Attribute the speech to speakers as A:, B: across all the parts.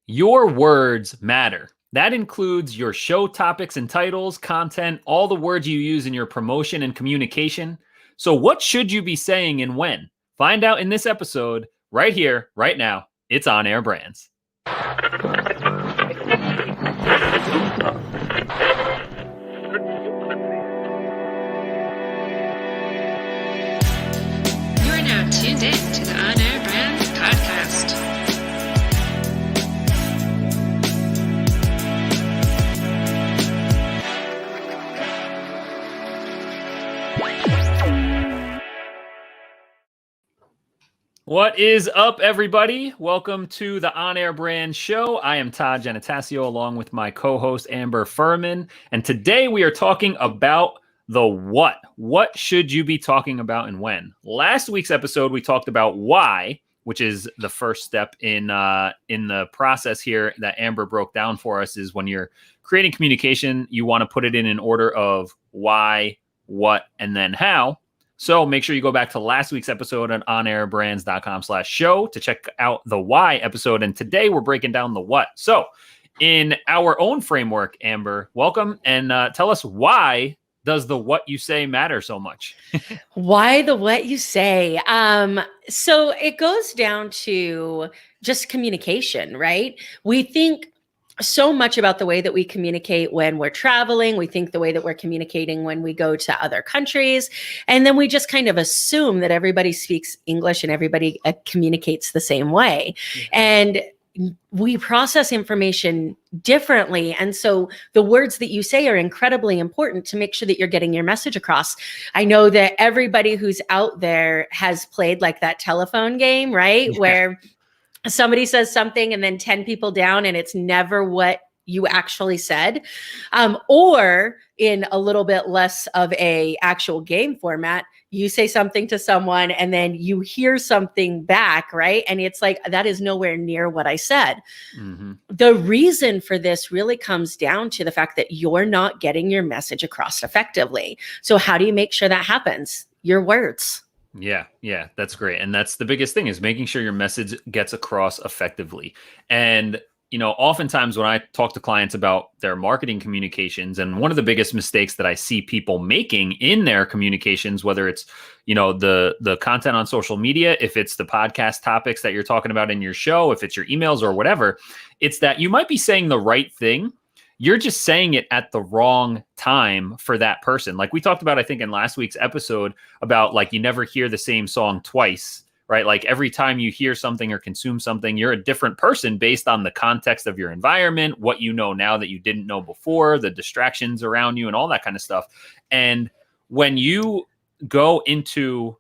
A: Your words matter. That includes your show topics and titles, content, all the words you use in your promotion and communication. So, what should you be saying and when? Find out in this episode, right here, right now. It's On Air Brands.
B: You are now tuned in to the On Air Brands podcast.
A: What is up, everybody? Welcome to the On Air Brand Show. I am Todd Genetasio along with my co-host Amber Furman. And today we are talking about the what. What should you be talking about and when? Last week's episode, we talked about why, which is the first step in the process here that Amber broke down for us, is when you're creating communication, you want to put it in an order of why, what, and then how. So make sure you go back to last week's episode on onairbrands.com/show to check out the why episode. And today we're breaking down the what. So in our own framework, Amber, welcome, and tell us, why does the what you say matter so much?
C: Why the what you say? So it goes down to just communication, right? We think so much about the way that we communicate when we're traveling. We think the way that we're communicating when we go to other countries. And then we just kind of assume that everybody speaks English and everybody communicates the same way. Mm-hmm. And we process information differently. And so the words that you say are incredibly important to make sure that you're getting your message across. I know that everybody who's out there has played like that telephone game, right? Yeah. Where somebody says something and then 10 people down and it's never what you actually said. Or in a little bit less of a actual game format, you say something to someone and then you hear something back, right? And it's like, that is nowhere near what I said. Mm-hmm. The reason for this really comes down to the fact that you're not getting your message across effectively. So how do you make sure that happens? Your words.
A: Yeah, that's great. And that's the biggest thing, is making sure your message gets across effectively. And, you know, oftentimes when I talk to clients about their marketing communications, and one of the biggest mistakes that I see people making in their communications, whether it's, you know, the content on social media, if it's the podcast topics that you're talking about in your show, if it's your emails or whatever, it's that you might be saying the right thing. You're just saying it at the wrong time for that person. Like we talked about, I think in last week's episode, about like, you never hear the same song twice, right? Like every time you hear something or consume something, you're a different person based on the context of your environment, what you know now that you didn't know before, the distractions around you and all that kind of stuff. And when you go into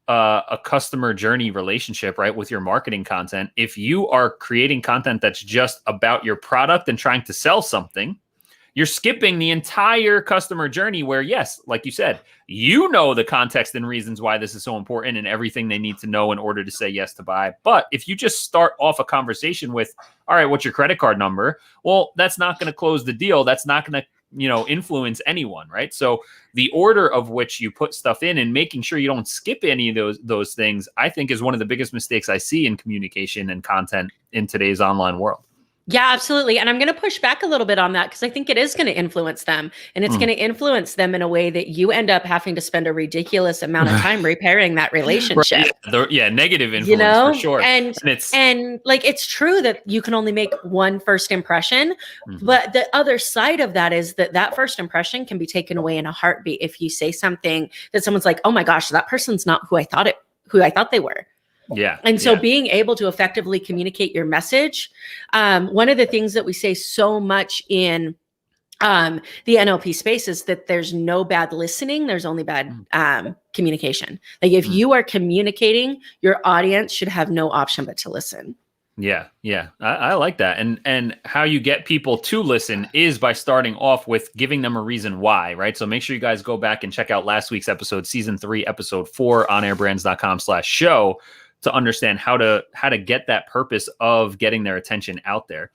A: a customer journey relationship, right, with your marketing content, if you are creating content that's just about your product and trying to sell something, you're skipping the entire customer journey where, yes, like you said, you know the context and reasons why this is so important and everything they need to know in order to say yes to buy. But if you just start off a conversation with, all right, what's your credit card number? Well, that's not going to close the deal. That's not going to, you know, influence anyone, right? So the order of which you put stuff in and making sure you don't skip any of those things, I think, is one of the biggest mistakes I see in communication and content in today's online world.
C: Yeah, absolutely. And I'm going to push back a little bit on that because I think it is going to influence them, and it's going to influence them in a way that you end up having to spend a ridiculous amount of time repairing that relationship.
A: Right. Yeah, negative influence, you know? For sure.
C: And like, it's true that you can only make one first impression, but the other side of that is that first impression can be taken away in a heartbeat if you say something that someone's like, oh my gosh, that person's not who I thought they were.
A: Yeah.
C: And so being able to effectively communicate your message, one of the things that we say so much in the NLP space is that there's no bad listening. There's only bad communication. Like if you are communicating, your audience should have no option but to listen.
A: Yeah. I like that. And how you get people to listen is by starting off with giving them a reason why, right? So make sure you guys go back and check out last week's episode, season 3, episode 4, onairbrands.com/show, to understand how to get that purpose of getting their attention out there.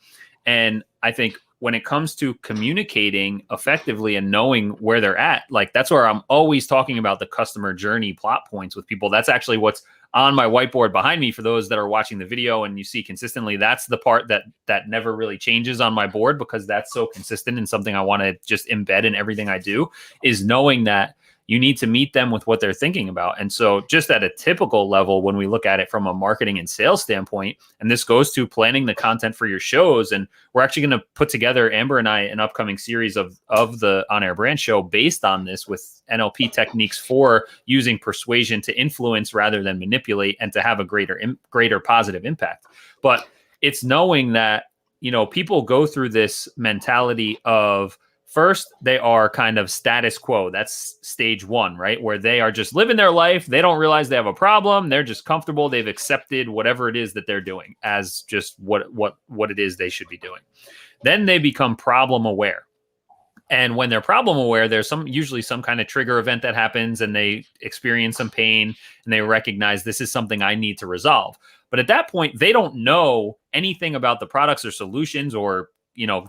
A: And I think when it comes to communicating effectively and knowing where they're at, like that's where I'm always talking about the customer journey plot points with people. That's actually what's on my whiteboard behind me for those that are watching the video and you see consistently. That's the part that never really changes on my board, because that's so consistent and something I want to just embed in everything I do, is knowing that you need to meet them with what they're thinking about. And so just at a typical level, when we look at it from a marketing and sales standpoint, and this goes to planning the content for your shows, and we're actually going to put together, Amber and I, an upcoming series of the On Air Brand Show based on this, with NLP techniques for using persuasion to influence rather than manipulate, and to have a greater positive impact. But it's knowing that, people go through this mentality of, first, they are kind of status quo. That's stage one, right? Where they are just living their life. They don't realize they have a problem. They're just comfortable. They've accepted whatever it is that they're doing as just what it is they should be doing. Then they become problem aware. And when they're problem aware, there's usually some kind of trigger event that happens, and they experience some pain, and they recognize this is something I need to resolve. But at that point, they don't know anything about the products or solutions, or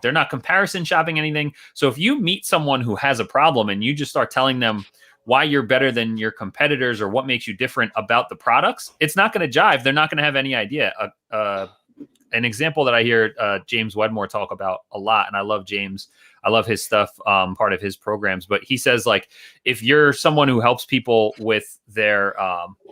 A: they're not comparison shopping anything. So if you meet someone who has a problem and you just start telling them why you're better than your competitors or what makes you different about the products, it's not going to jive. They're not going to have any idea. An example that I hear James Wedmore talk about a lot, and I love James. I love his stuff, part of his programs. But he says, like, if you're someone who helps people with their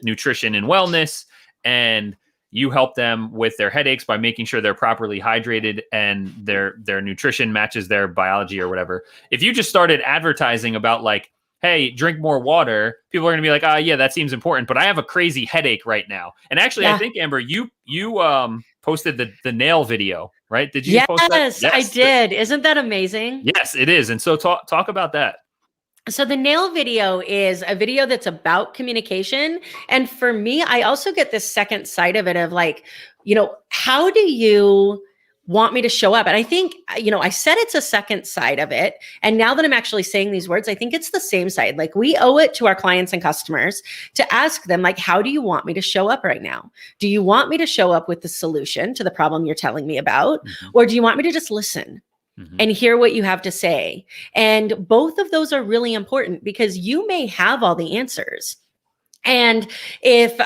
A: nutrition and wellness, and you help them with their headaches by making sure they're properly hydrated and their nutrition matches their biology or whatever. If you just started advertising about, like, hey, drink more water, people are going to be like, yeah, that seems important, but I have a crazy headache right now. And actually, I think, Amber, you posted the nail video, right? Did you post that?
C: Yes, I did. Isn't that amazing?
A: Yes, it is. And so talk about that.
C: So the nail video is a video that's about communication. And for me, I also get this second side of it of, like, how do you want me to show up? And I think, I said it's a second side of it. And now that I'm actually saying these words, I think it's the same side. Like, we owe it to our clients and customers to ask them, like, how do you want me to show up right now? Do you want me to show up with the solution to the problem you're telling me about? Mm-hmm. Or do you want me to just listen? Mm-hmm. And hear what you have to say? And both of those are really important, because you may have all the answers. And if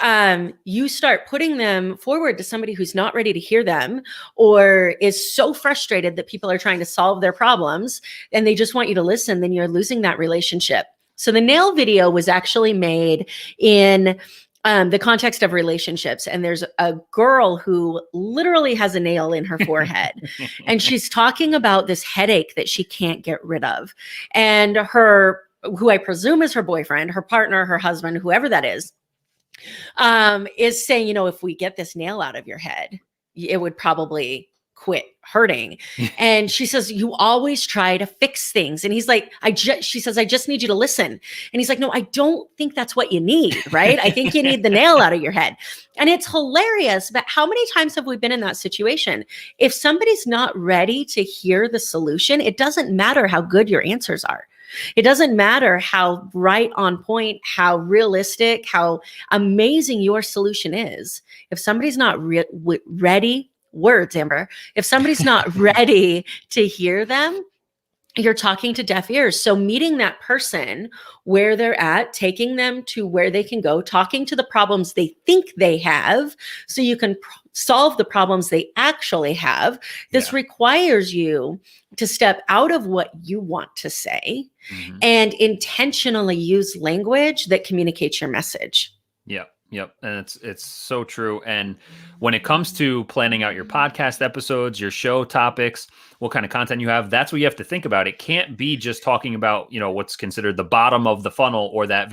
C: you start putting them forward to somebody who's not ready to hear them, or is so frustrated that people are trying to solve their problems and they just want you to listen, then you're losing that relationship. So the nail video was actually made in the context of relationships. And there's a girl who literally has a nail in her forehead. And she's talking about this headache that she can't get rid of. And who I presume is her boyfriend, her partner, her husband, whoever that is saying, if we get this nail out of your head, it would probably quit hurting. And she says, you always try to fix things. And he's like, she says, I just need you to listen. And he's like, no, I don't think that's what you need, right? I think you need the nail out of your head. And it's hilarious, but how many times have we been in that situation? If somebody's not ready to hear the solution, it doesn't matter how good your answers are. It doesn't matter how right on point, how realistic, how amazing your solution is. If somebody's not ready, words, Amber, if somebody's not ready to hear them, you're talking to deaf ears. So meeting that person where they're at, taking them to where they can go, talking to the problems they think they have, so you can solve the problems they actually have. This requires you to step out of what you want to say and intentionally use language that communicates your message.
A: Yep. And it's so true. And when it comes to planning out your podcast episodes, your show topics, what kind of content you have, that's what you have to think about. It can't be just talking about, what's considered the bottom of the funnel, or that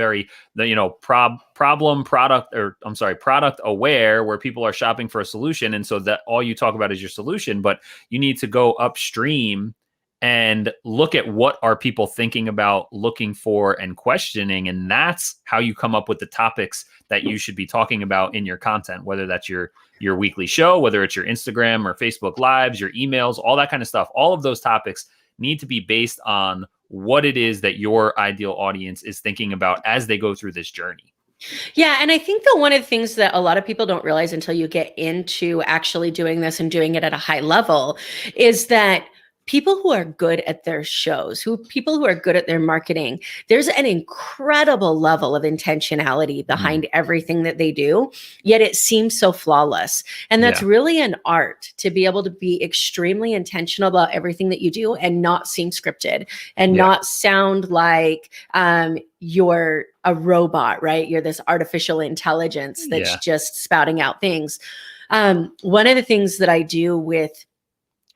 A: product aware, where people are shopping for a solution. And so that all you talk about is your solution, but you need to go upstream and look at what are people thinking about, looking for, and questioning. And that's how you come up with the topics that you should be talking about in your content, whether that's your weekly show, whether it's your Instagram or Facebook Lives, your emails, all that kind of stuff. All of those topics need to be based on what it is that your ideal audience is thinking about as they go through this journey.
C: Yeah. And I think that one of the things that a lot of people don't realize until you get into actually doing this and doing it at a high level is that people who are good at their shows, people who are good at their marketing, there's an incredible level of intentionality behind everything that they do, yet it seems so flawless. And that's really an art, to be able to be extremely intentional about everything that you do and not seem scripted and not sound like you're a robot, right? You're this artificial intelligence that's just spouting out things. One of the things that I do with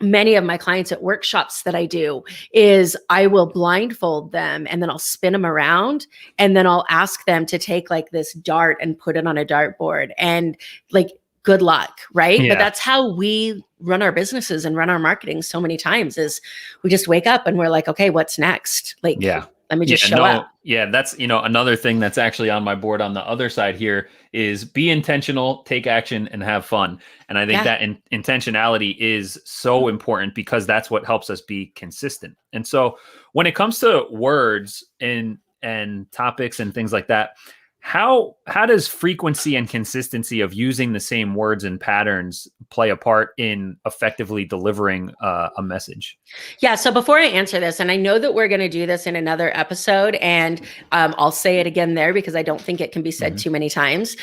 C: many of my clients at workshops that I do is I will blindfold them and then I'll spin them around and then I'll ask them to take like this dart and put it on a dartboard and like, good luck, right? But that's how we run our businesses and run our marketing so many times, is we just wake up and we're like, okay, what's next? Like, let me just show up.
A: Yeah, that's, another thing that's actually on my board on the other side here is be intentional, take action, and have fun. And I think that intentionality is so important because that's what helps us be consistent. And so when it comes to words and topics and things like that, how does frequency and consistency of using the same words and patterns play a part in effectively delivering a message?
C: Yeah. So before I answer this, and I know that we're going to do this in another episode, and I'll say it again there because I don't think it can be said too many times.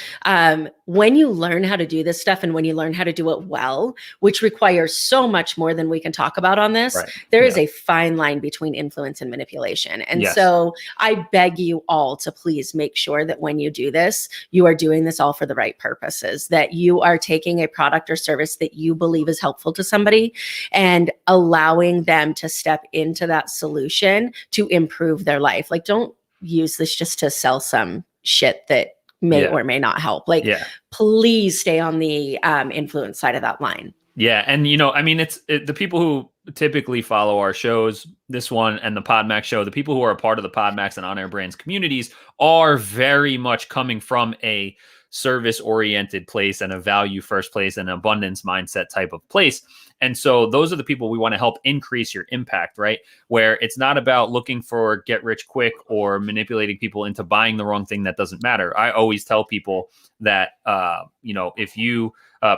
C: When you learn how to do this stuff and when you learn how to do it well, which requires so much more than we can talk about on this, there is a fine line between influence and manipulation. And so I beg you all to please make sure that when you do this, you are doing this all for the right purposes, that you are taking a product or service that you believe is helpful to somebody and allowing them to step into that solution to improve their life. Like, don't use this just to sell some shit that may or may not help. Like, please stay on the influence side of that line.
A: Yeah. And, it's the people who typically follow our shows, this one and the PodMax show, the people who are a part of the PodMax and On Air Brands communities are very much coming from a service-oriented place and a value-first place and abundance mindset type of place. And so those are the people we want to help increase your impact, right? Where it's not about looking for get rich quick or manipulating people into buying the wrong thing that doesn't matter. I always tell people that, if you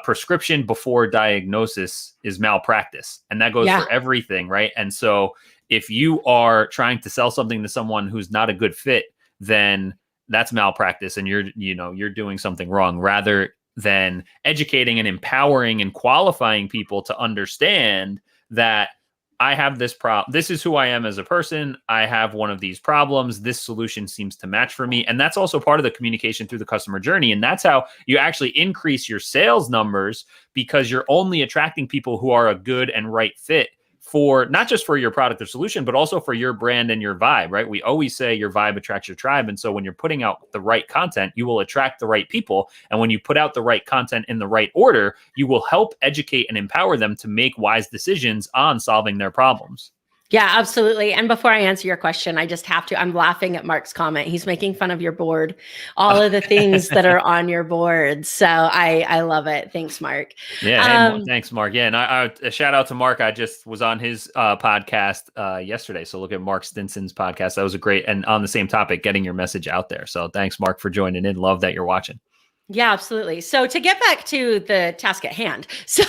A: prescription before diagnosis is malpractice, and that goes for everything, right? And so if you are trying to sell something to someone who's not a good fit, then that's malpractice and you're doing something wrong, rather than educating and empowering and qualifying people to understand that I have this problem. This is who I am as a person. I have one of these problems. This solution seems to match for me. And that's also part of the communication through the customer journey. And that's how you actually increase your sales numbers, because you're only attracting people who are a good and right fit for not just for your product or solution, but also for your brand and your vibe, right? We always say your vibe attracts your tribe. And so when you're putting out the right content, you will attract the right people. And when you put out the right content in the right order, you will help educate and empower them to make wise decisions on solving their problems.
C: Yeah, absolutely. And before I answer your question, I just have to, I'm laughing at Mark's comment. He's making fun of your board, all of the things that are on your board. So I love it. Thanks, Mark.
A: Yeah. Hey, thanks, Mark. Yeah. And I a shout out to Mark. I just was on his podcast yesterday. So look at Mark Stinson's podcast. That was a great, and on the same topic, getting your message out there. So thanks, Mark, for joining in. Love that you're watching.
C: Yeah, absolutely. So to get back to the task at hand. So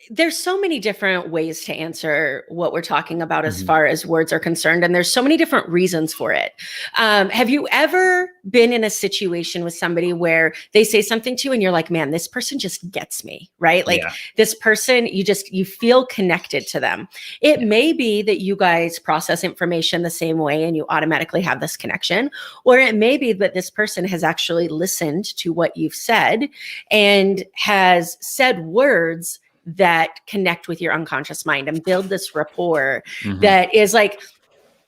C: there's so many different ways to answer what we're talking about as far as words are concerned. And there's so many different reasons for it. Have you ever been in a situation with somebody where they say something to you and you're like, man, this person just gets me, right? Like this person, you feel connected to them. It may be that you guys process information the same way and you automatically have this connection, or it may be that this person has actually listened to what you've said and has said words that connect with your unconscious mind and build this rapport that is like,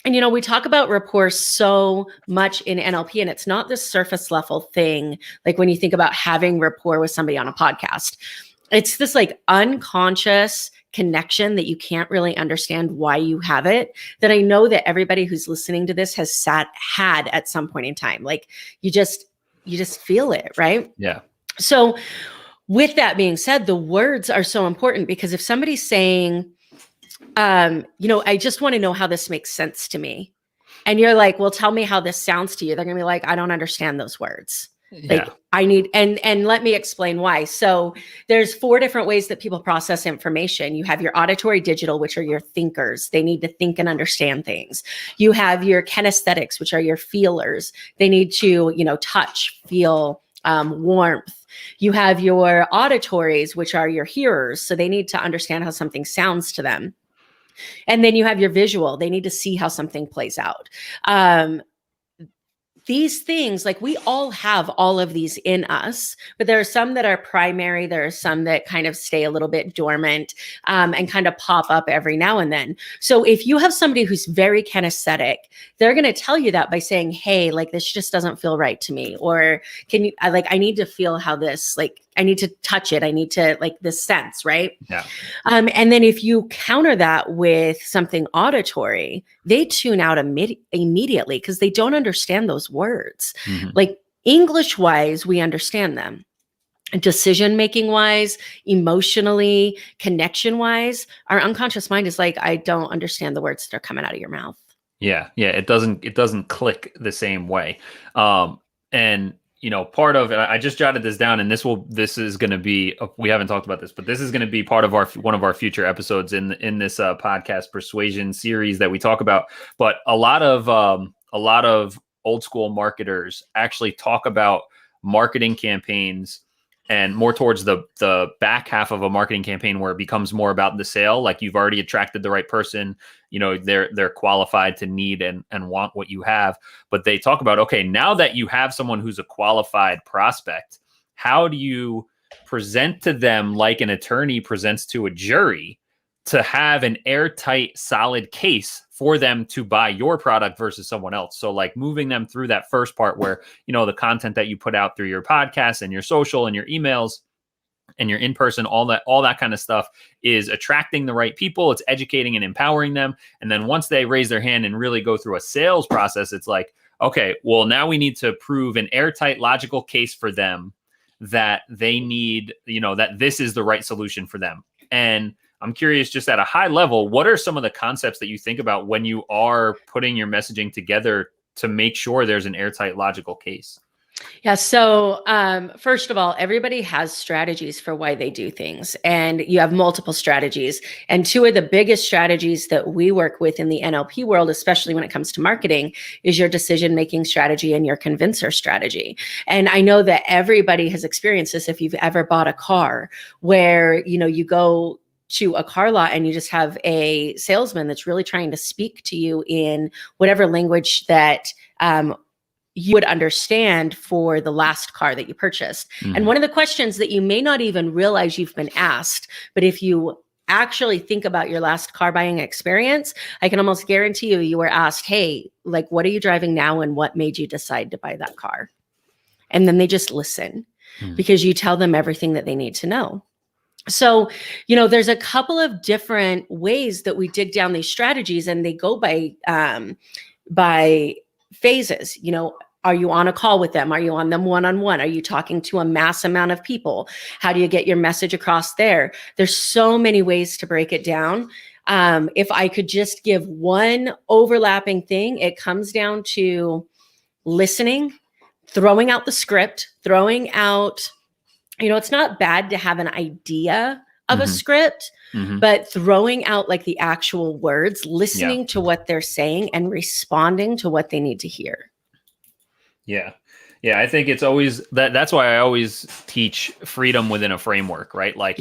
C: and we talk about rapport so much in NLP, and it's not this surface level thing. Like when you think about having rapport with somebody on a podcast, it's this like unconscious connection that you can't really understand why you have it, that I know that everybody who's listening to this has had at some point in time. Like you just feel it, right?
A: Yeah.
C: So with that being said, the words are so important, because if somebody's saying, I just want to know how this makes sense to me, and you're like, well, tell me how this sounds to you, they're going to be like, I don't understand those words.
A: Yeah.
C: Like I need, and let me explain why. So there's 4 different ways that people process information. You have your auditory digital, which are your thinkers. They need to think and understand things. You have your kinesthetics, which are your feelers. They need to, touch, feel, warmth. You have your auditories, which are your hearers. So they need to understand how something sounds to them. And then you have your visual. They need to see how something plays out. These things, like we all have all of these in us, but there are some that are primary. There are some that kind of stay a little bit dormant and kind of pop up every now and then. So if you have somebody who's very kinesthetic, they're going to tell you that by saying, hey, like this just doesn't feel right to me. Or can you, I need to feel how this, like, I need to touch it. I need to like this sense, right?
A: Yeah.
C: And then if you counter that with something auditory, they tune out immediately because they don't understand those words.
A: Mhm.
C: Like English wise, we understand them. Decision making wise, emotionally, connection wise, our unconscious mind is like, I don't understand the words that are coming out of your mouth.
A: Yeah. It doesn't click the same way. And part of it, I just jotted this down, and this is going to be, we haven't talked about this, but this is going to be part of one of our future episodes in this podcast persuasion series that we talk about. But a lot of old school marketers actually talk about marketing campaigns and more towards the back half of a marketing campaign where it becomes more about the sale. Like you've already attracted the right person, they're qualified to need and want what you have. But they talk about, okay, now that you have someone who's a qualified prospect, how do you present to them like an attorney presents to a jury to have an airtight, solid case for them to buy your product versus someone else? So like moving them through that first part where, the content that you put out through your podcast and your social and your emails and your in-person, all that kind of stuff is attracting the right people. It's educating and empowering them. And then once they raise their hand and really go through a sales process, it's like, okay, well, now we need to prove an airtight, logical case for them that they need, that this is the right solution for them. And I'm curious, just at a high level, what are some of the concepts that you think about when you are putting your messaging together to make sure there's an airtight, logical case?
C: Yeah. So, first of all, everybody has strategies for why they do things, and you have multiple strategies. And 2 of the biggest strategies that we work with in the NLP world, especially when it comes to marketing, is your decision-making strategy and your convincer strategy. And I know that everybody has experienced this if you've ever bought a car where, you go to a car lot and you just have a salesman that's really trying to speak to you in whatever language that you would understand for the last car that you purchased.
A: Mm-hmm.
C: And one of the questions that you may not even realize you've been asked, but if you actually think about your last car buying experience, I can almost guarantee you were asked, hey, like, what are you driving now and what made you decide to buy that car? And then they just listen because you tell them everything that they need to know. So, there's a couple of different ways that we dig down these strategies, and they go by phases. Are you on a call with them? Are you on them one-on-one? Are you talking to a mass amount of people? How do you get your message across there? There's so many ways to break it down. If I could just give one overlapping thing, it comes down to listening, throwing out the script, throwing out, it's not bad to have an idea of a script, but throwing out like the actual words, listening to what they're saying and responding to what they need to hear.
A: Yeah. Yeah. I think it's always that's why I always teach freedom within a framework, right? Like,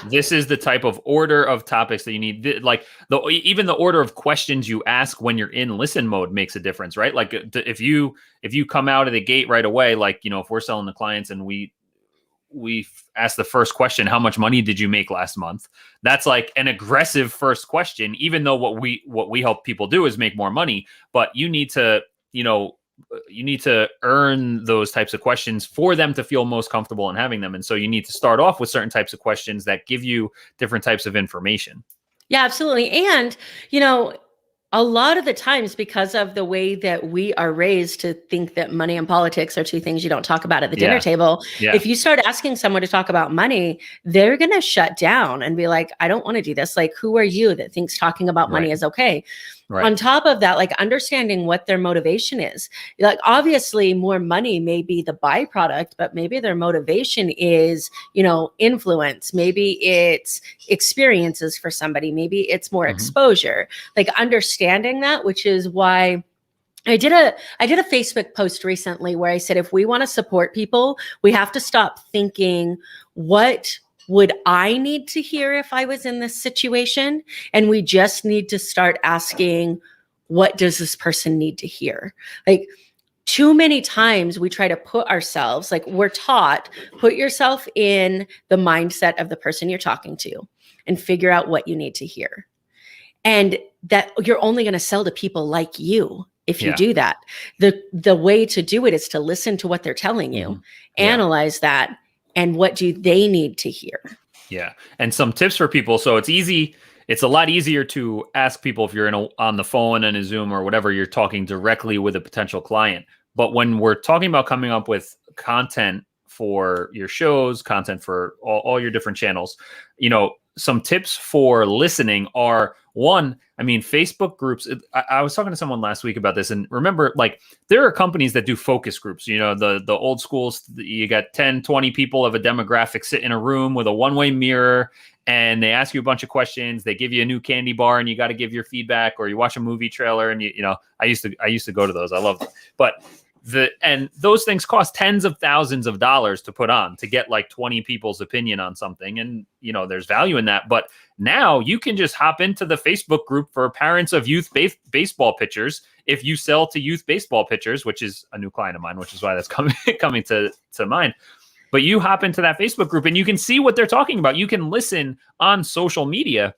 A: this is the type of order of topics that you need. Like even the order of questions you ask when you're in listen mode makes a difference, right? Like if you come out of the gate right away, like, if we're selling to clients and we ask the first question, how much money did you make last month? That's like an aggressive first question, even though what we help people do is make more money. But you need to earn those types of questions for them to feel most comfortable in having them. And so you need to start off with certain types of questions that give you different types of information. Yeah,
C: absolutely. And, a lot of the times, because of the way that we are raised to think that money and politics are 2 things you don't talk about at the dinner table, if you start asking someone to talk about money, they're going to shut down and be like, I don't want to do this. Like, who are you that thinks talking about money is okay?
A: Right.
C: On top of that, like understanding what their motivation is. Like obviously more money may be the byproduct, but maybe their motivation is, influence. Maybe it's experiences for somebody. Maybe it's more exposure. Like understanding that, which is why I did a Facebook post recently where I said, if we want to support people, we have to stop thinking, what would I need to hear if I was in this situation? And we just need to start asking, what does this person need to hear? Like too many times we try to put ourselves, like we're taught, put yourself in the mindset of the person you're talking to and figure out what you need to hear. And that you're only going to sell to people like you if you do that. The way to do it is to listen to what they're telling you, analyze that, and what do they need to hear.
A: Yeah. And some tips for people. So it's a lot easier to ask people if you're on the phone and a Zoom or whatever, you're talking directly with a potential client. But when we're talking about coming up with content for your shows, content for all your different channels, some tips for listening are, one, Facebook groups. I was talking to someone last week about this, and remember, like, there are companies that do focus groups. The old schools, you got 10, 20 people of a demographic sit in a room with a one-way mirror, and they ask you a bunch of questions. They give you a new candy bar, and you got to give your feedback, or you watch a movie trailer, and I used to go to those. I love them, but those things cost tens of thousands of dollars to put on, to get like 20 people's opinion on something. And, there's value in that. But now you can just hop into the Facebook group for parents of youth baseball pitchers. If you sell to youth baseball pitchers, which is a new client of mine, which is why that's coming to mind. But you hop into that Facebook group and you can see what they're talking about. You can listen on social media.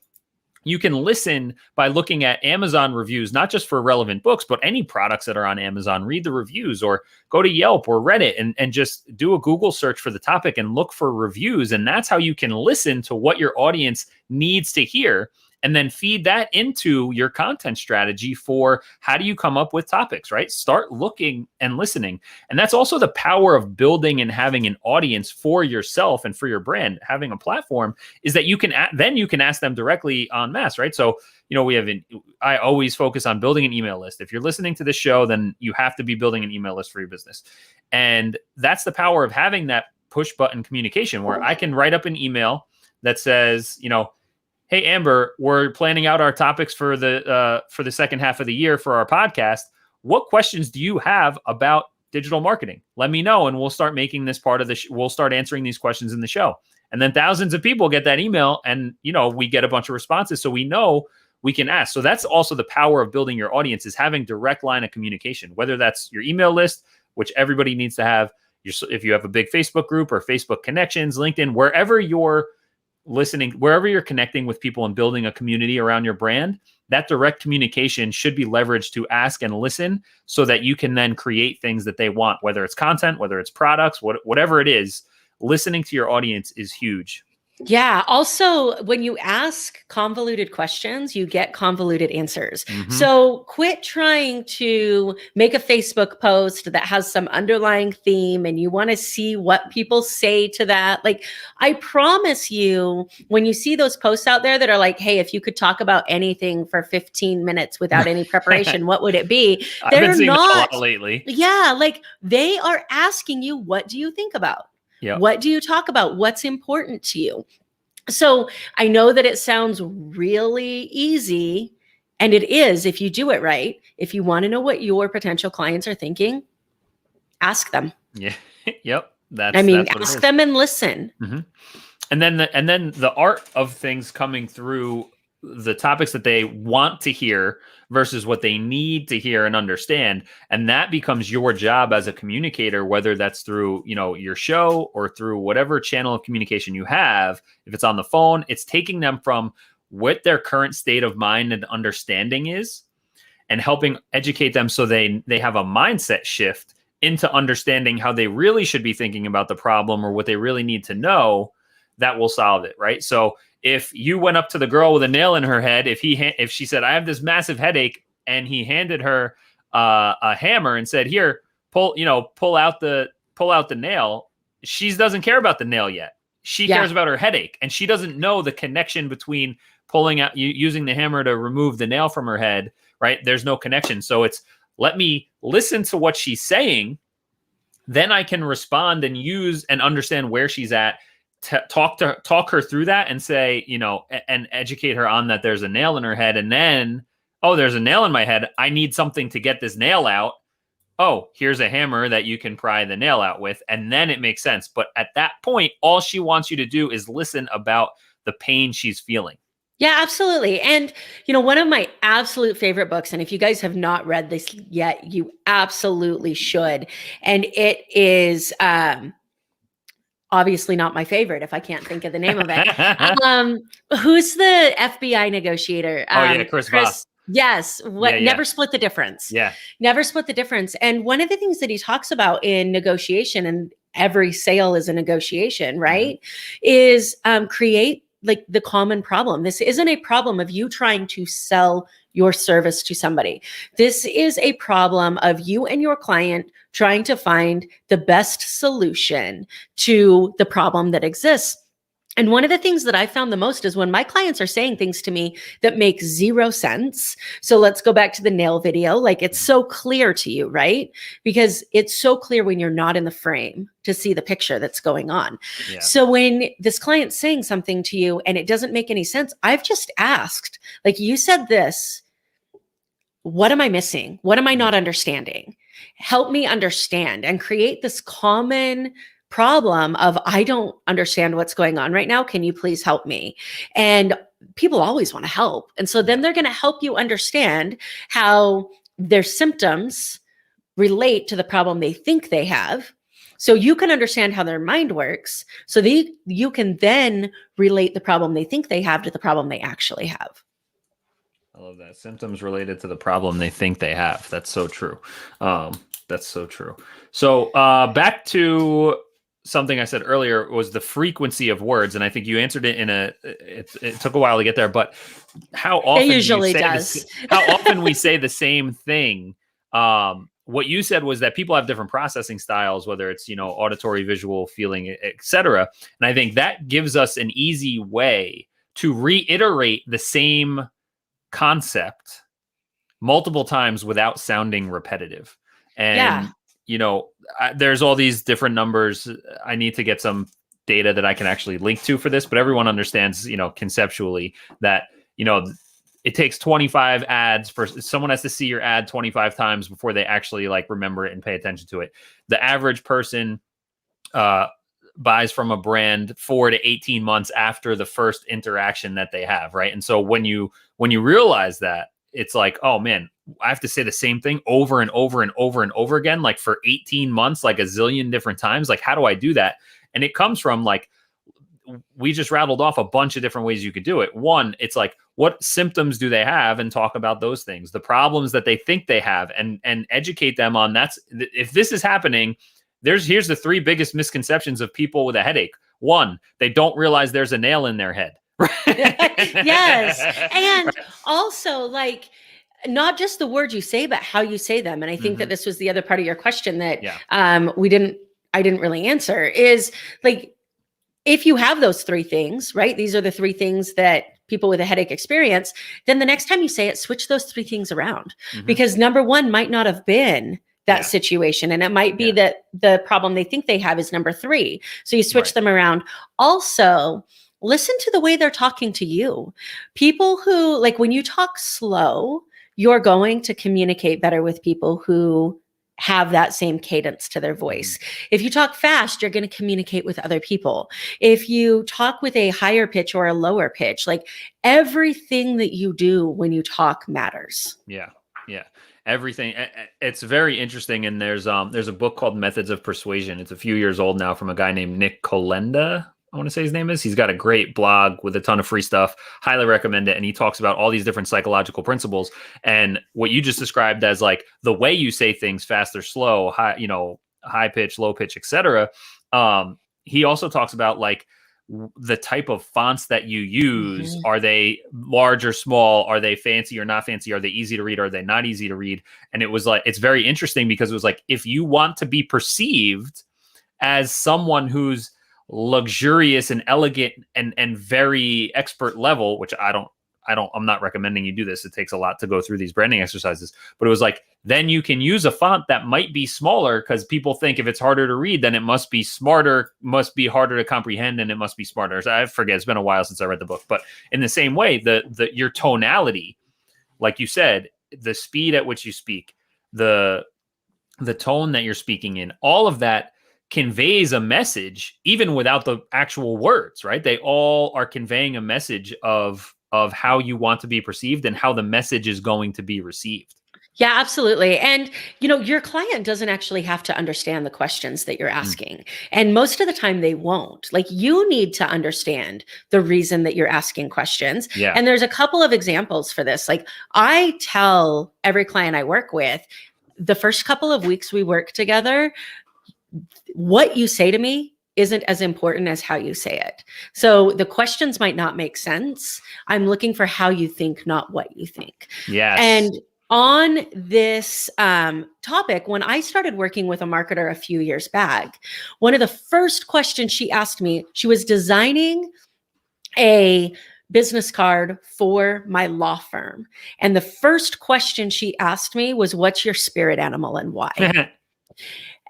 A: You can listen by looking at Amazon reviews, not just for relevant books, but any products that are on Amazon. Read the reviews, or go to Yelp or Reddit and just do a Google search for the topic and look for reviews. And that's how you can listen to what your audience needs to hear, and then feed that into your content strategy for how do you come up with topics, right? Start looking and listening. And that's also the power of building and having an audience for yourself and for your brand. Having a platform is that you can ask them directly en masse, right? So, I always focus on building an email list. If you're listening to this show, then you have to be building an email list for your business. And that's the power of having that push button communication, where I can write up an email that says, hey, Amber, we're planning out our topics for the second half of the year for our podcast. What questions do you have about digital marketing? Let me know, and we'll start making this part of we'll start answering these questions in the show. And then thousands of people get that email, and we get a bunch of responses, so we know we can ask. So that's also the power of building your audience, is having direct line of communication, whether that's your email list, which everybody needs to have. If you have a big Facebook group or Facebook connections, LinkedIn, wherever you're listening, wherever you're connecting with people and building a community around your brand, that direct communication should be leveraged to ask and listen, so that you can then create things that they want, whether it's content, whether it's products, whatever it is. Listening to your audience is huge.
C: Yeah. Also, when you ask convoluted questions, you get convoluted answers. So quit trying to make a Facebook post that has some underlying theme and you want to see what people say to that. Like, I promise you, when you see those posts out there that are like, hey, if you could talk about anything for 15 minutes without any preparation, what would it be?
A: I've been seeing that a lot lately.
C: Yeah. Like, they are asking you, what do you think about?
A: Yep.
C: What do you talk about? What's important to you? So I know that it sounds really easy, and it is if you do it right. If you want to know what your potential clients are thinking, ask them.
A: Yeah. Yep.
C: Ask them and listen.
A: And then the art of things coming through the topics that they want to hear versus what they need to hear and understand. And that becomes your job as a communicator, whether that's through, your show or through whatever channel of communication you have. If it's on the phone, it's taking them from what their current state of mind and understanding is, and helping educate them so they have a mindset shift into understanding how they really should be thinking about the problem, or what they really need to know that will solve it, right? So if you went up to the girl with a nail in her head, if she said, I have this massive headache, and he handed her a hammer and said, here, pull out the nail, she doesn't care about the nail yet. She cares about her headache, and she doesn't know the connection between pulling out, using the hammer to remove the nail from her head, right? There's no connection. So it's, let me listen to what she's saying. Then I can respond and use and understand where she's at, talk her through that and say, and educate her on that there's a nail in her head. And then, oh, there's a nail in my head. I need something to get this nail out. Oh, here's a hammer that you can pry the nail out with. And then it makes sense. But at that point, all she wants you to do is listen about the pain she's feeling.
C: Yeah, absolutely. And, one of my absolute favorite books, and if you guys have not read this yet, you absolutely should. And it is obviously not my favorite if I can't think of the name of it. Who's the FBI negotiator?
A: Chris Voss.
C: Yes. Never split the difference.
A: Yeah.
C: Never split the difference. And one of the things that he talks about in negotiation, and every sale is a negotiation, right? Is create like the common problem. This isn't a problem of you trying to sell your service to somebody. This is a problem of you and your client trying to find the best solution to the problem that exists. And one of the things that I found the most is when my clients are saying things to me that make zero sense. So let's go back to the nail video. Like, it's so clear to you, right? Because it's so clear when you're not in the frame to see the picture that's going on. Yeah. So when this client's saying something to you and it doesn't make any sense, I've just asked, like, you said this, what am I missing? What am I not understanding? Help me understand and create this common problem of, I don't understand what's going on right now. Can you please help me? And people always want to help. And so then they're going to help you understand how their symptoms relate to the problem they think they have. So you can understand how their mind works. So you can then relate the problem they think they have to the problem they actually have.
A: I love that. Symptoms related to the problem they think they have. That's so true. That's so true. So back to something I said earlier was the frequency of words. And I think you answered it it took a while to get there, but how often
C: it usually does.
A: How often we say the same thing. What you said was that people have different processing styles, whether it's, auditory, visual, feeling, etc. And I think that gives us an easy way to reiterate the same concept multiple times without sounding repetitive. And there's all these different numbers. I need to get some data that I can actually link to for this, but everyone understands, conceptually that, it takes 25 ads for someone has to see your ad 25 times before they actually remember it and pay attention to it. The average person buys from a brand 4 to 18 months after the first interaction that they have. Right. And so when you realize that, it's like, oh man, I have to say the same thing over and over and over and over again, like for 18 months, like a zillion different times. Like, how do I do that? And it comes from we just rattled off a bunch of different ways you could do it. One, it's like, what symptoms do they have, and talk about those things, the problems that they think they have, and educate them on if this is happening, here's the 3 biggest misconceptions of people with a headache. One, they don't realize there's a nail in their head.
C: Yes. And also, not just the words you say, but how you say them. And I think that this was the other part of your question that I didn't really answer is if you have those 3 things, right? These are the 3 things that people with a headache experience. Then the next time you say it, switch those 3 things around, because number 1 might not have been that situation. And it might be that the problem they think they have is number 3. So you switch them around. Also, listen to the way they're talking to you. People who, when you talk slow, you're going to communicate better with people who have that same cadence to their voice. If you talk fast, you're going to communicate with other people. If you talk with a higher pitch or a lower pitch, everything that you do when you talk matters.
A: Yeah. Yeah. Everything. It's very interesting. And there's a book called Methods of Persuasion. It's a few years old now, from a guy named Nick Kolenda, I want to say his name is. He's got a great blog with a ton of free stuff. Highly recommend it. And he talks about all these different psychological principles. And what you just described as the way you say things, fast or slow, high pitch, low pitch, etc. He also talks about the type of fonts that you use. Are they large or small? Are they fancy or not fancy? Are they easy to read? Are they not easy to read? And it was it's very interesting, because it was if you want to be perceived as someone who's luxurious and elegant and very expert level, which I don't I'm not recommending you do this. It takes a lot to go through these branding exercises, but it was like, then you can use a font that might be smaller because people think if it's harder to read, then it must be smarter, must be harder to comprehend, and it must be smarter. So I forget, it's been a while since I read the book, but in the same way, your tonality, like you said, the speed at which you speak, the tone that you're speaking in, all of that conveys a message even without the actual words, right? They all are conveying a message of how you want to be perceived and how the message is going to be received.
C: Yeah, absolutely. And, your client doesn't actually have to understand the questions that you're asking. And most of the time they won't. Like, you need to understand the reason that you're asking questions.
A: Yeah.
C: And there's a couple of examples for this. Like, I tell every client I work with, the first couple of weeks we work together, what you say to me isn't as important as how you say it. So the questions might not make sense. I'm looking for how you think, not what you think.
A: Yes.
C: And on this topic, when I started working with a marketer a few years back, one of the first questions she asked me, she was designing a business card for my law firm. And the first question she asked me was, "What's your spirit animal and why?"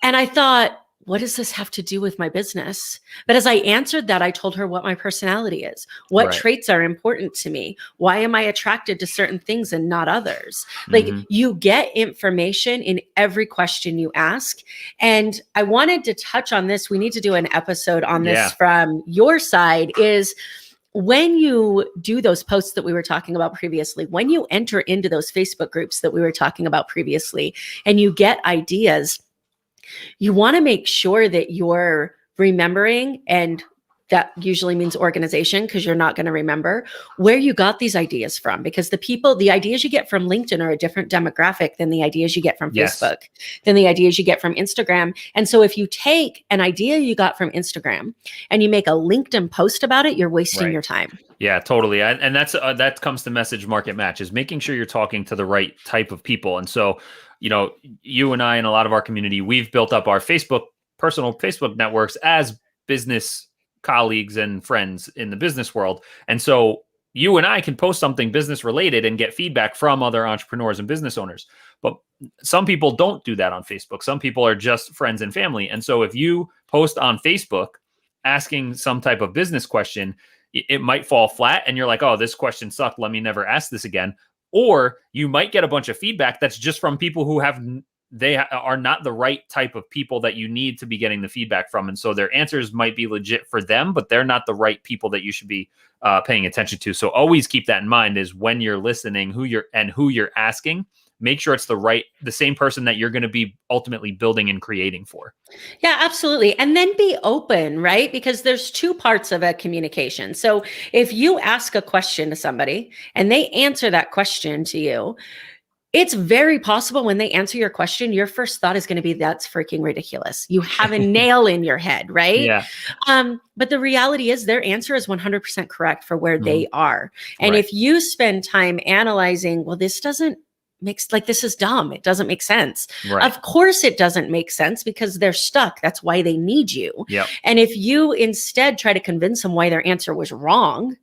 C: And I thought, what does this have to do with my business? But as I answered that, I told her what my personality is, what
A: Right.
C: traits are important to me, why am I attracted to certain things and not others? Like, you get information in every question you ask. And I wanted to touch on this. We need to do an episode on this from your side, is when you do those posts that we were talking about previously, when you enter into those Facebook groups that we were talking about previously, and you get ideas, you want to make sure that you're remembering, and that usually means organization, because you're not going to remember where you got these ideas from, because the ideas you get from LinkedIn are a different demographic than the ideas you get from Facebook, than the ideas you get from Instagram. And so if you take an idea you got from Instagram and you make a LinkedIn post about it, you're wasting your time.
A: Yeah, totally. And that comes to message market match, is making sure you're talking to the right type of people. And so, you and I and a lot of our community, we've built up our personal Facebook networks as business colleagues and friends in the business world. And so you and I can post something business related and get feedback from other entrepreneurs and business owners. But some people don't do that on Facebook. Some people are just friends and family. And so if you post on Facebook asking some type of business question, it might fall flat and you're like, oh, this question sucked, let me never ask this again. Or you might get a bunch of feedback that's just from people who they are not the right type of people that you need to be getting the feedback from. And so their answers might be legit for them, but they're not the right people that you should be paying attention to. So always keep that in mind, is when you're listening, who you're asking, make sure it's the same person that you're going to be ultimately building and creating for.
C: Yeah, absolutely. And then be open, right? Because there's two parts of a communication. So if you ask a question to somebody and they answer that question to you, it's very possible when they answer your question, your first thought is going to be, that's freaking ridiculous. You have a nail in your head, right?
A: Yeah.
C: But the reality is their answer is 100% correct for where they are. And if you spend time analyzing, well, this doesn't this is dumb, it doesn't make sense.
A: Right.
C: Of course it doesn't make sense, because they're stuck. That's why they need you.
A: Yep.
C: And if you instead try to convince them why their answer was wrong,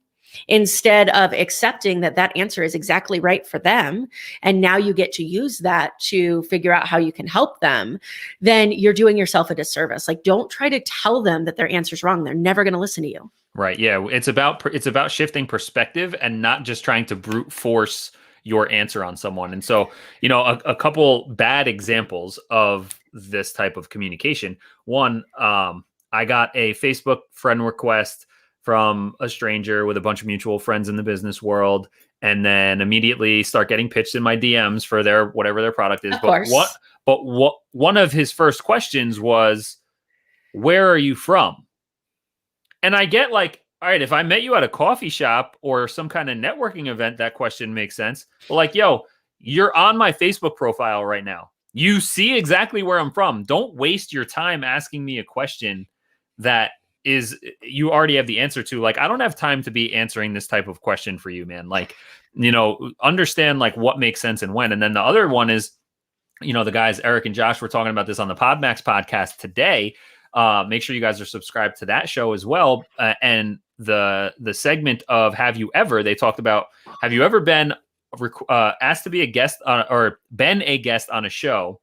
C: instead of accepting that answer is exactly right for them, and now you get to use that to figure out how you can help them, then you're doing yourself a disservice. Like, don't try to tell them that their answer's wrong. They're never going to listen to you.
A: Right. Yeah. It's about shifting perspective and not just trying to brute force your answer on someone. And so, a couple bad examples of this type of communication. One, I got a Facebook friend request from a stranger with a bunch of mutual friends in the business world, and then immediately start getting pitched in my DMs for whatever their product is.
C: Of course.
A: But one of his first questions was, "Where are you from?" And I get like, all right, if I met you at a coffee shop or some kind of networking event, that question makes sense. But like, yo, you're on my Facebook profile right now. You see exactly where I'm from. Don't waste your time asking me a question that you already have the answer to. Like, I don't have time to be answering this type of question for you, man. Like, understand like what makes sense and when. And then the other one is, the guys, Eric and Josh, were talking about this on the PodMax podcast today. Make sure you guys are subscribed to that show as well. And the segment of Have You Ever, they talked about, have you ever been asked to be a guest on, or been a guest on a show,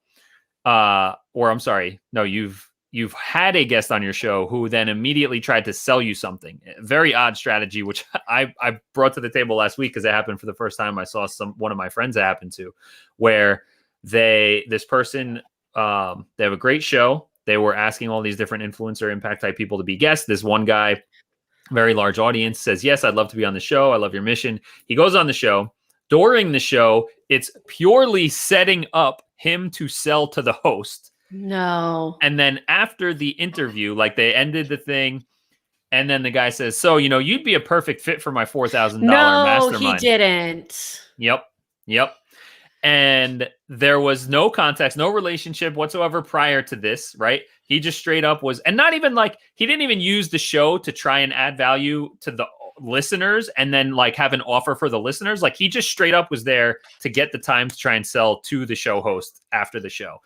A: or I'm sorry, no, you've had a guest on your show who then immediately tried to sell you something. Very odd strategy, which I brought to the table last week because it happened for the first time. I saw one of my friends it happened to, where this person, they have a great show. They were asking all these different influencer impact type people to be guests. This one guy, very large audience, says, yes, I'd love to be on the show. I love your mission. He goes on the show. During the show, it's purely setting up him to sell to the host.
C: No.
A: And then after the interview, like they ended the thing, and then the guy says, so, you'd be a perfect fit for my $4,000 mastermind.
C: No, he didn't.
A: Yep. And there was no context, no relationship whatsoever prior to this, right? He just straight up was, and not even like, he didn't even use the show to try and add value to the listeners and then like have an offer for the listeners. Like he just straight up was there to get the time to try and sell to the show host after the show.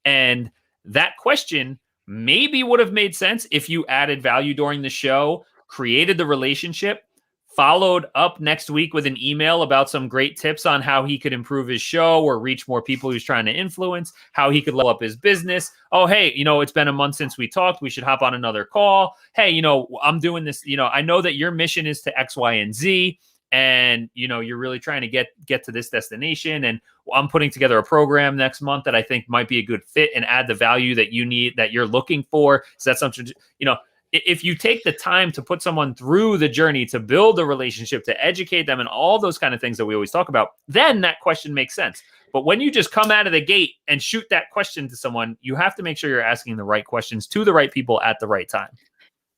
A: And that question maybe would have made sense if you added value during the show, created the relationship, followed up next week with an email about some great tips on how he could improve his show or reach more people he's trying to influence, how he could level up his business. Oh, hey, it's been a month since we talked. We should hop on another call. Hey, I'm doing this. I know that your mission is to X, Y, and Z. And, you're really trying to get to this destination. And I'm putting together a program next month that I think might be a good fit and add the value that you need, that you're looking for. So that's something, if you take the time to put someone through the journey, to build a relationship, to educate them and all those kind of things that we always talk about, then that question makes sense. But when you just come out of the gate and shoot that question to someone, you have to make sure you're asking the right questions to the right people at the right time.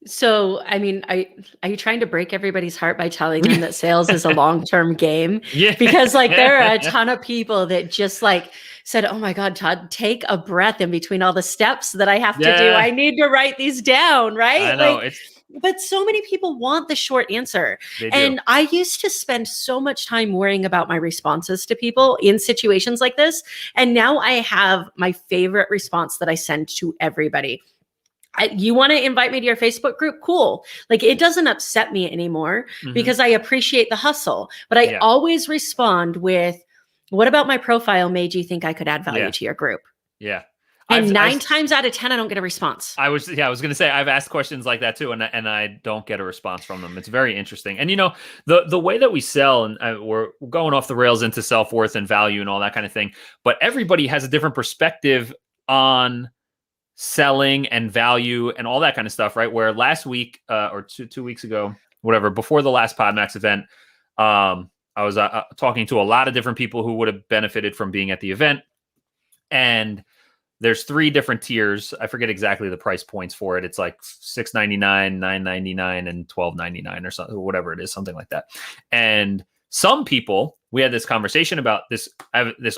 C: So, I mean, are you trying to break everybody's heart by telling them that sales is a long-term game?
A: Yeah.
C: Because like there are a ton of people that just like said, oh my God, Todd, take a breath in between all the steps that I have to do. I need to write these down, right?
A: I know.
C: But so many people want the short answer.
A: They do.
C: And I used to spend so much time worrying about my responses to people in situations like this. And now I have my favorite response that I send to everybody. You want to invite me to your Facebook group? Cool. Like it doesn't upset me anymore because I appreciate the hustle, but I always respond with, what about my profile made you think I could add value to your group?
A: Yeah.
C: And 9 times out of 10, I don't get a response.
A: I was going to say, I've asked questions like that too. And I don't get a response from them. It's very interesting. And the way that we sell, and we're going off the rails into self-worth and value and all that kind of thing, but everybody has a different perspective on selling and value and all that kind of stuff, right? Where last week or two weeks ago, whatever, before the last PodMax event, I was talking to a lot of different people who would have benefited from being at the event. And there's 3 different tiers. I forget exactly the price points for it. It's like $6.99, $9.99, and $12.99 or something, whatever it is, something like that. And some people, we had this conversation about this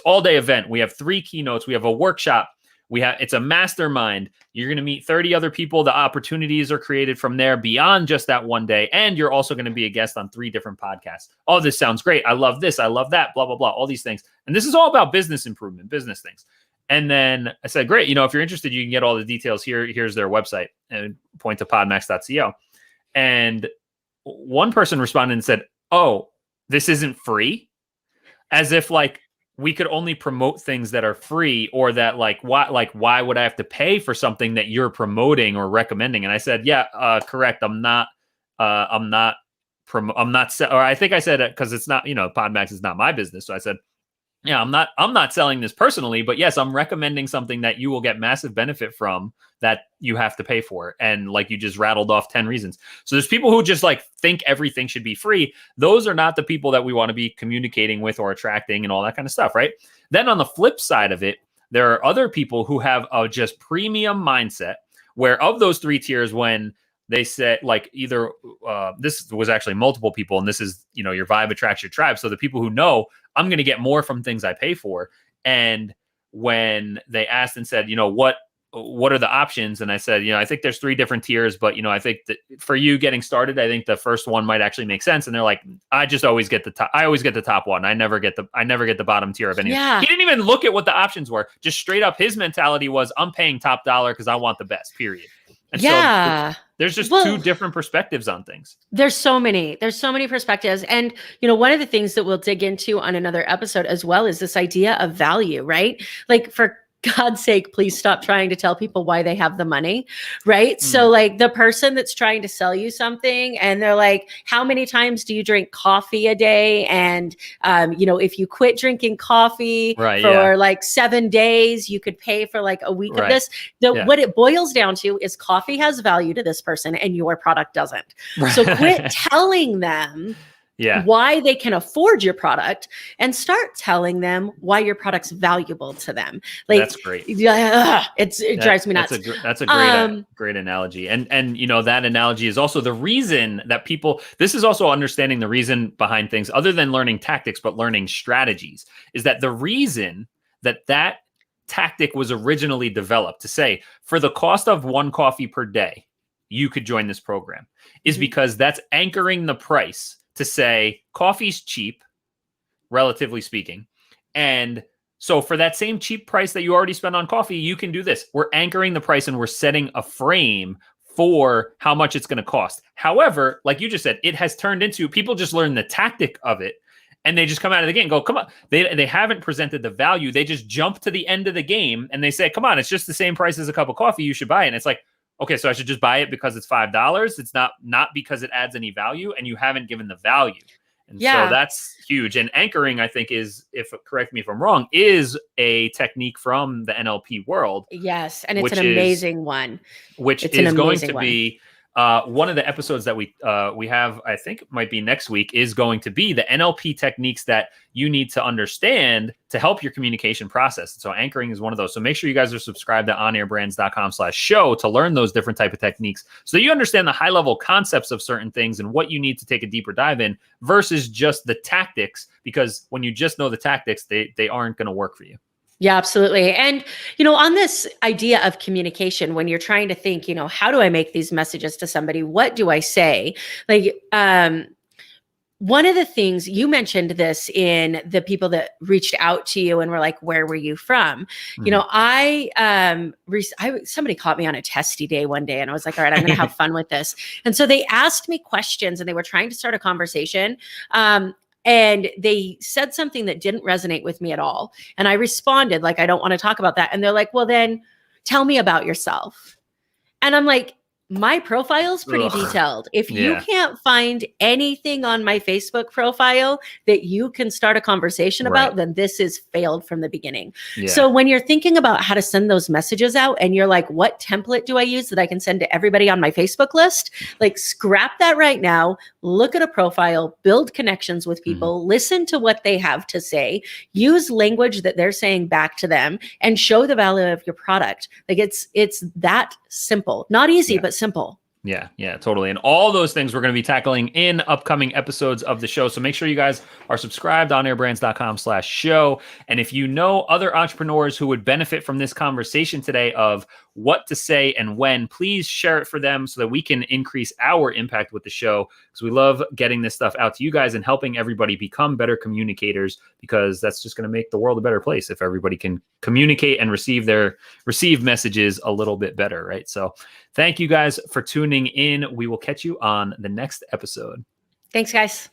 A: all-day event. We have 3 keynotes. We have a workshop. It's a mastermind. You're going to meet 30 other people. The opportunities are created from there beyond just that one day. And you're also going to be a guest on 3 different podcasts. Oh, this sounds great. I love this. I love that, blah, blah, blah, all these things. And this is all about business improvement, business things. And then I said, great. If you're interested, you can get all the details here. Here's their website, and point to podmax.co. And one person responded and said, oh, this isn't free? As if like, we could only promote things that are free, or that why would I have to pay for something that you're promoting or recommending? And I said, correct. Or I think I said it because it's not, PodMax is not my business. So I said, yeah, I'm not selling this personally, but yes, I'm recommending something that you will get massive benefit from that you have to pay for. And like you just rattled off 10 reasons. So there's people who just like think everything should be free. Those are not the people that we want to be communicating with or attracting and all that kind of stuff, right? Then on the flip side of it, there are other people who have a just premium mindset, where of those 3 tiers, when they said like either this was actually multiple people, and this is, your vibe attracts your tribe. So the people who know I'm going to get more from things I pay for. And when they asked and said, what are the options? And I said, I think there's 3 different tiers, but I think that for you getting started, I think the first one might actually make sense. And they're like, I always get the top one. I never get the bottom tier of anything.
C: Yeah.
A: He didn't even look at what the options were. Just straight up, his mentality was, I'm paying top dollar because I want the best, period. And
C: Yeah.
A: so there's just
C: Well,
A: two different perspectives on things.
C: there's so many perspectives. And, one of the things that we'll dig into on another episode as well is this idea of value, right? Like, for God's sake, please stop trying to tell people why they have the money, right? So, like, the person that's trying to sell you something and they're like, how many times do you drink coffee a day? And, if you quit drinking coffee for like 7 days, you could pay for like a week of this. What it boils down to is coffee has value to this person and your product doesn't. So quit telling them why they can afford your product and start telling them why your product's valuable to them. Like,
A: that's great.
C: It drives me nuts.
A: That's a great analogy. And that analogy is also the reason that this is also understanding the reason behind things other than learning tactics, but learning strategies, is that the reason that tactic was originally developed to say, for the cost of 1 coffee per day, you could join this program, is because that's anchoring the price to say coffee's cheap, relatively speaking. And so for that same cheap price that you already spent on coffee, you can do this. We're anchoring the price and we're setting a frame for how much it's going to cost. However, like you just said, it has turned into people just learn the tactic of it and they just come out of the game and go, come on. They haven't presented the value. They just jump to the end of the game and they say, come on, it's just the same price as a cup of coffee. You should buy it. And it's like, okay, so I should just buy it because it's $5. It's not because it adds any value, and you haven't given the value. And so that's huge. And anchoring, I think, correct me if I'm wrong, is a technique from the NLP world.
C: Yes, and it's an amazing one.
A: Which is going to be one of the episodes that we have, I think it might be next week, is going to be the NLP techniques that you need to understand to help your communication process. So anchoring is one of those. So make sure you guys are subscribed to onairbrands.com/show to learn those different type of techniques so that you understand the high level concepts of certain things and what you need to take a deeper dive in versus just the tactics, because when you just know the tactics, they aren't going to work for you.
C: Yeah, absolutely. And, on this idea of communication, when you're trying to think, how do I make these messages to somebody? What do I say? Like, one of the things you mentioned this in the people that reached out to you and were like, where were you from? Somebody caught me on a testy day one day and I was like, all right, I'm going to have fun with this. And so they asked me questions and they were trying to start a conversation. And they said something that didn't resonate with me at all. And I responded like, I don't want to talk about that. And they're like, well, then tell me about yourself. And I'm like, my profile is pretty detailed. If you can't find anything on my Facebook profile that you can start a conversation about, then this is failed from the beginning. Yeah. So when you're thinking about how to send those messages out and you're like, what template do I use that I can send to everybody on my Facebook list? Like, scrap that right now. Look at a profile, build connections with people, listen to what they have to say, use language that they're saying back to them, and show the value of your product. Like, it's that simple. Not easy, but simple.
A: Yeah, totally. And all those things we're going to be tackling in upcoming episodes of the show. So make sure you guys are subscribed on onairbrands.com/show. And if you know other entrepreneurs who would benefit from this conversation today of what to say and when, please share it for them so that we can increase our impact with the show, because we love getting this stuff out to you guys and helping everybody become better communicators, because that's just going to make the world a better place if everybody can communicate and receive messages a little bit better, right? So thank you guys for tuning in. We will catch you on the next episode.
C: Thanks, guys.